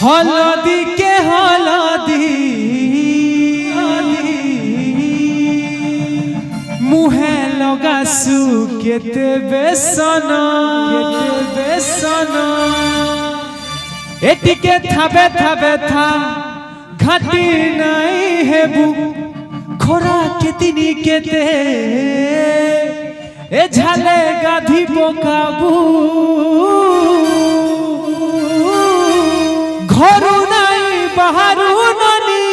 हलदी के हलदी मुहे लगा सुकेते बेसन एटिके थाबे थाबे था घाटी नहीं हेबू खोरा केतिनी केते ए झाले गाधी पोकाबू घरू नहीं बाहरू ननी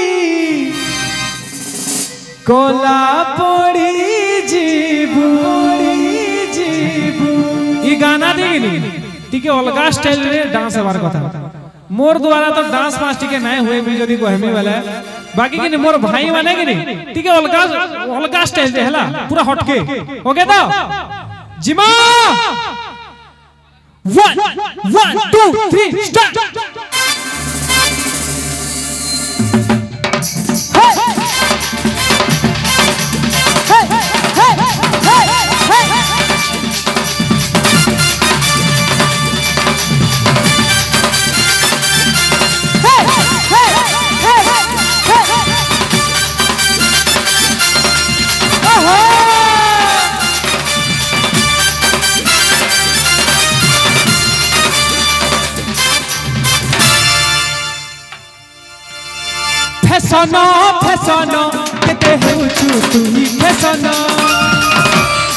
कोला पड़ी जीबू ये गाना देगी टिके अलगा स्टाइल रे डांस हमार कथा मोर द्वारा तो डांस पास टिके नहीं हुए भी जदी कहमी वाला बाकी कि मोर भाई माने कि नहीं टिके अलगा स्टाइल रे हला पूरा हटके ओके तो जिमा 1 2 3 स्टार्ट फैशन केते हेउछु तुही फैशन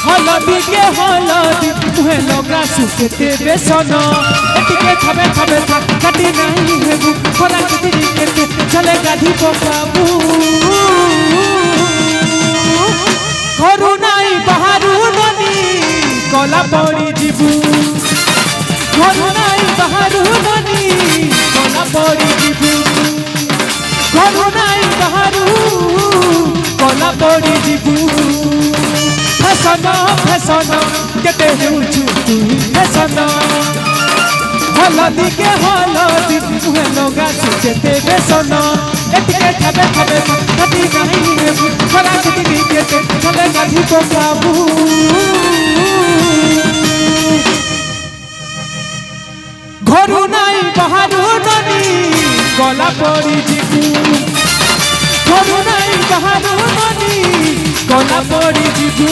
हलदी के हलदी मुहे लगा सुकेते बेसन एटिके छबे छबे काटी नहीं हेबू खोरा केतिनी केते चले गाधी पोकाबू घरू नहीं बाहरू ननी कला पड़ी जीबू घरू नहीं बाहरू ननी कला पड़ी जीबू घरू नहीं बाहरू कला पड़ी जीबू फैशन केते हेउछु तू फैशन हलदी के हलदी मुहे लगा सुकेते बेसन एटिके छबे छबे कटी नहीं हेबू खोरा केतिनी केते चले गाधी पोकाबू घरू नहीं बाहरू ननी कला पड़ी जीबू घरू नहीं बाहरू ननी कला पड़ी जीबू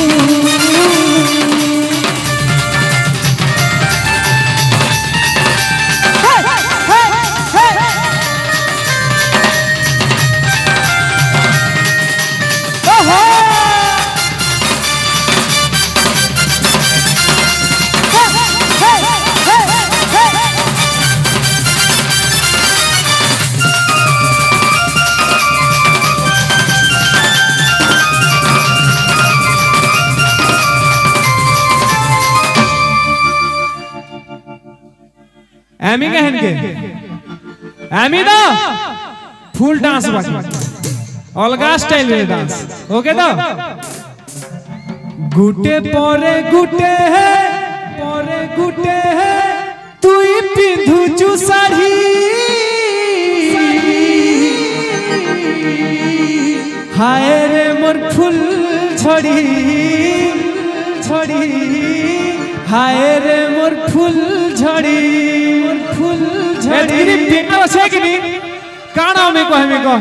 एमी कहन के एमी दा फुल डांस बाकी अलगा स्टाइल रे डांस ओके तो गुटे परे गुटे है तुई पिंधु चु साड़ी हाय रे मोर फुल झड़ी हाय रे मोर फुल झड़ी तेरी पिंडा से कि नहीं काना में को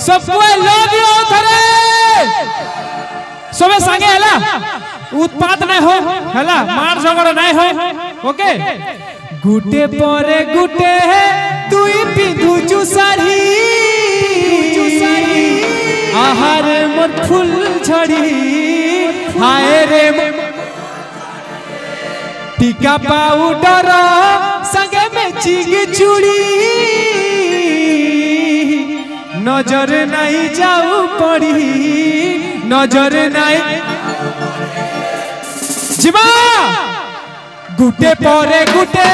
सबको आई लव यू थरे सबे संगे हला उत्पात नहीं हो हला मार झगड़ा नहीं हो ओके गुटे परे गुटे है तुई पिंधु चु साड़ी आहार मोर फुल झड़ी हाय रे टीका पाउडर संगे में चिगी चूड़ी नजर नहीं जाऊ पड़ी नजर नहीं जिमा गुटे परे गुटे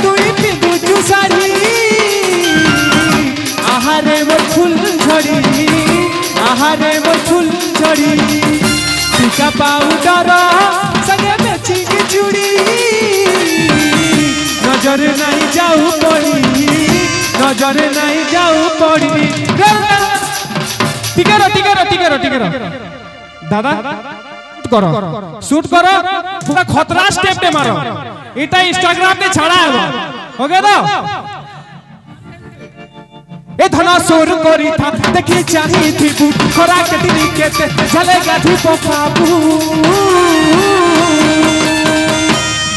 तुई पिंधु चु साड़ी आहारे मोर फुल झड़ी आहारे मोर फुल झड़ी टीका पाउडर संगे में चिगी चूड़ी नजर नहीं जाऊ पड़ी नजर नहीं जाऊ पड़ी टिके दादा करो शूट करो पूरा खतरा स्टेप पे मारो इटा इंस्टाग्राम पे छाड़ा है ओके तो ए धन सोर करी था देखी चाही थी खरा के दिन केते झलेगा धी बाबू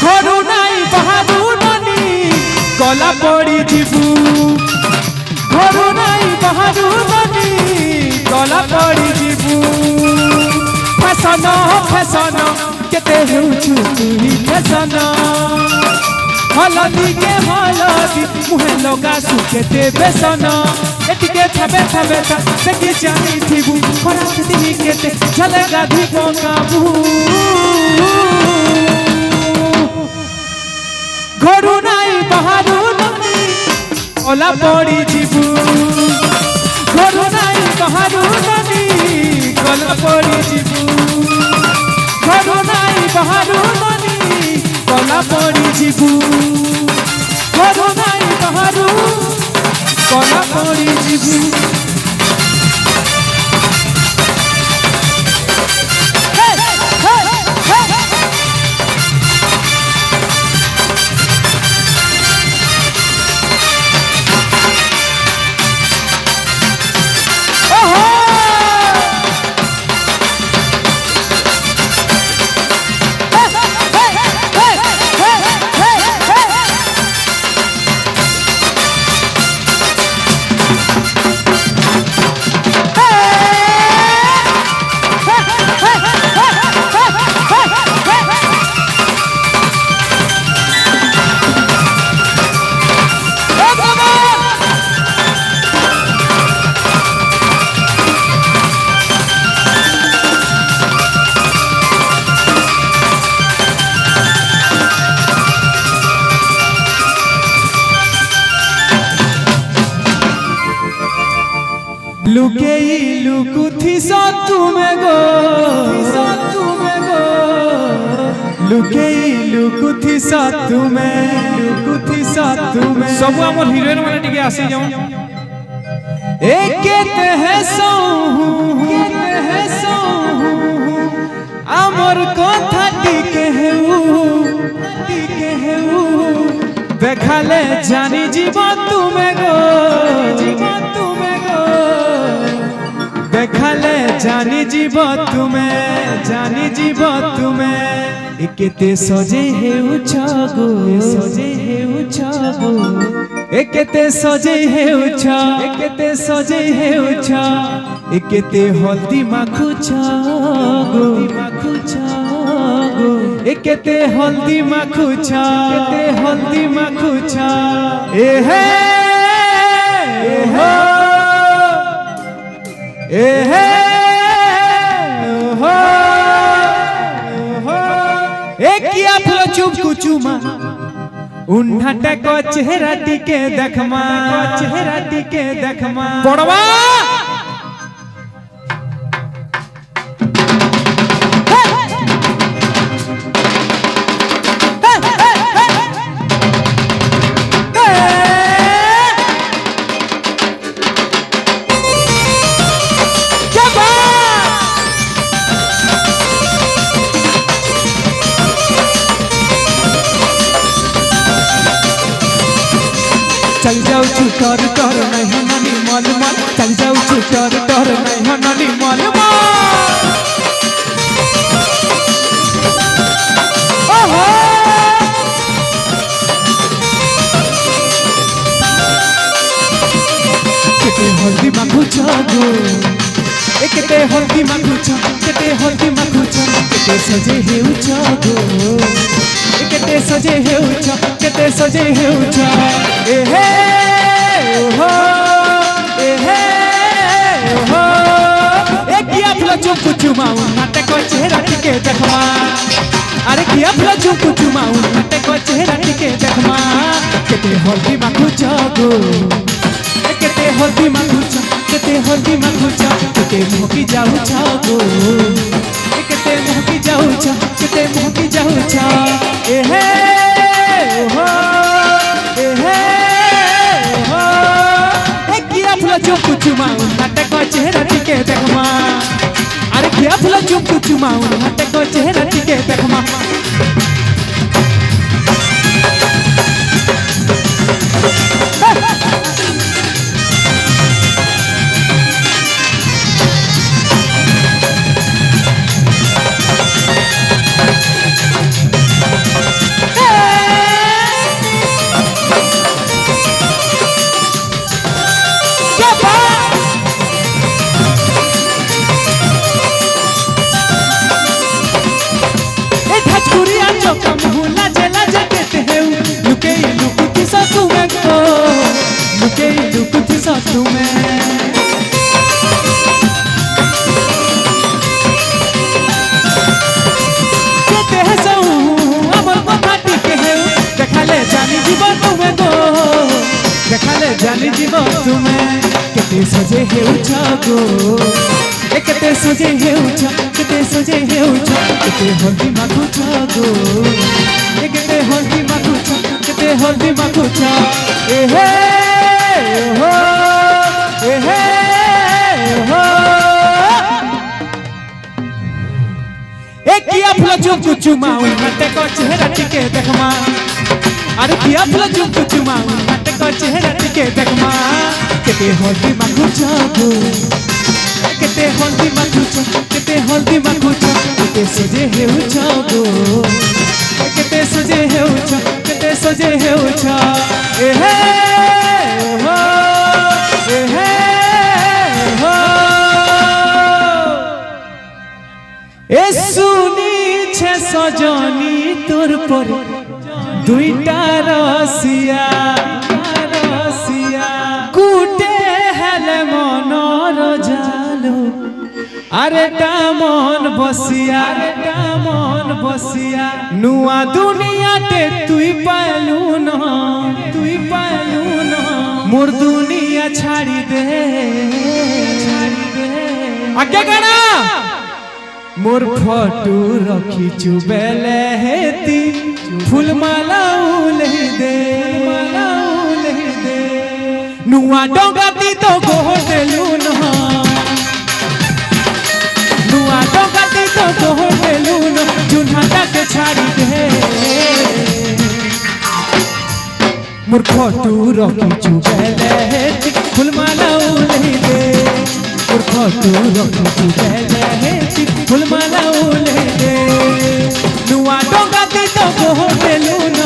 घरू नाई बहादू ननी गला पड़ी जीबू घरू नाई बहादू ननी गला पड़ी जीबू फैशन फैशन केते हेउछु तुही फैशन हलदी के हलदी मुहे लगा सुकेते बेसन एटिके थबे थबे ता देखि जानी थीबू खरा के दिन केते झलेगा धी बाबू घरू नाई बहादू ननी ओला पड़ी जीबू घरू नाई बहादू ननी गला पड़ी जीबू घरू नाई बहादू ननी गला पड़ी जीबू घरू नाई बहादू गला पड़ी जीबू लुके लुकुथी सा तुम्हें गो लुके लुकुथी सा तुम्हें सब हमर हीरोइन माने टिके आसी जाऊ केते है सौ हमर कथा टिके हेउ देखाले जानी जीवन तुम्हें गो देखाले जानी जीव तुम्हें केते सजे हेउछ गो केते सजे हेउछ केते हल्दी माखुछ गो केते हल्दी माखुछ ए हे किया फलो चुप कुचुमा उन्हाटे को चेहरा टिके देखमा पड़वा चल जाऊ चुटर तर नहीं ननी मल चल जाऊ चुटर तर नहीं ननी मल केते हल्दी माखुछ गो केते हल्दी माखुछ केते सजे हेउछ गो केते सजे हेउछ ए हे ओहो ए किया फलो चुप चुमाऊ नाटक चेहरा टिके देखमा अरे किया फलो चुप चुमाऊ नाटक चेहरा टिके देखमा केते हल्दी माखुछ गो केते हल्दी माखुछ केते मोकी जाउछ गो केते मोकी जाउछ ए हे ओहो किया फलो चुप चुमाऊ नाटक चेहरा टिके देखमा अरे किया फलो चुप चुमाऊ नाटक चेहरा टिके देखमा लुकुथि सतु में केते हसौ हमर कथा टिके हे देखाले जानी जीव तुमे गो देखाले जानी जीव तुमे केते सजे हेउछ गो केते सजे हेउछ केते सजे हेउछ केते हल्दी माखुछ गो केते हल्दी माखुछ केते हल्दी माखुछ ए हे हो ए हे हो ए किया फुल चुकु चुमाउ नाटे को चेहरा टिके देखमा अरे किया फुल चुकु चुमाउ नाटे को चेहरा टिके देखमा केते हल्दी माखुछ गो केते हल्दी माखुछ केते हल्दी माखुछ केते सजे हेउछ गो केते सजे हेउछ केते सजे हेउछ ए हे हो ए हे हो ए सुनी छे सजनी तोर पर दुईटा रसिया गुटे हेले मनर जालो अरे टामन बसिया नुआ दुनिया ते तुई पालू न मोर दुनिया छाड़ी दे आगे गाना मोर फोटो रखी चुबेले हेती फूलमाला उले दे नुआ डोगाती तो गोहटेलू न नुआ डोगाती तो गोहटेलू न जुन्हाटा के छाड़ी दे मोर फोटो रखी चुबेले हेती फूलमाला उले दे मोर फोटो रखी चुबेले हेती फूलमाला उले दे नुआ डोगाती तो गोहटेलू न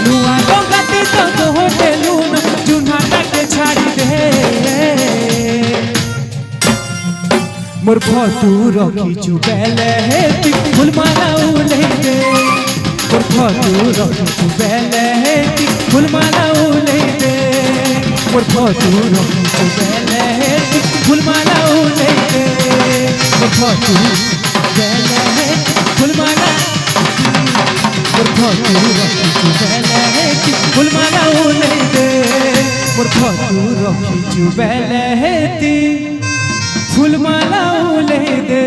नुआ डोगाती तो गोहटेलू न जुन्हाटा के छाड़ी दे मोर फोटो रखी चुबेले हेती फूलमाला उले दे मोर फोटो रखी चुबेले हेती फूलमाला उले दे मोर फोटो रखी चुबेले हेती फूलमाला उले दे मोर फोटो चुबेले हेती फूलमाला मोर फोटो रखी चुबेले हेती फूलमाला उले दे मोर फोटो रखी चुबेले हेती फूलमाला उले दे।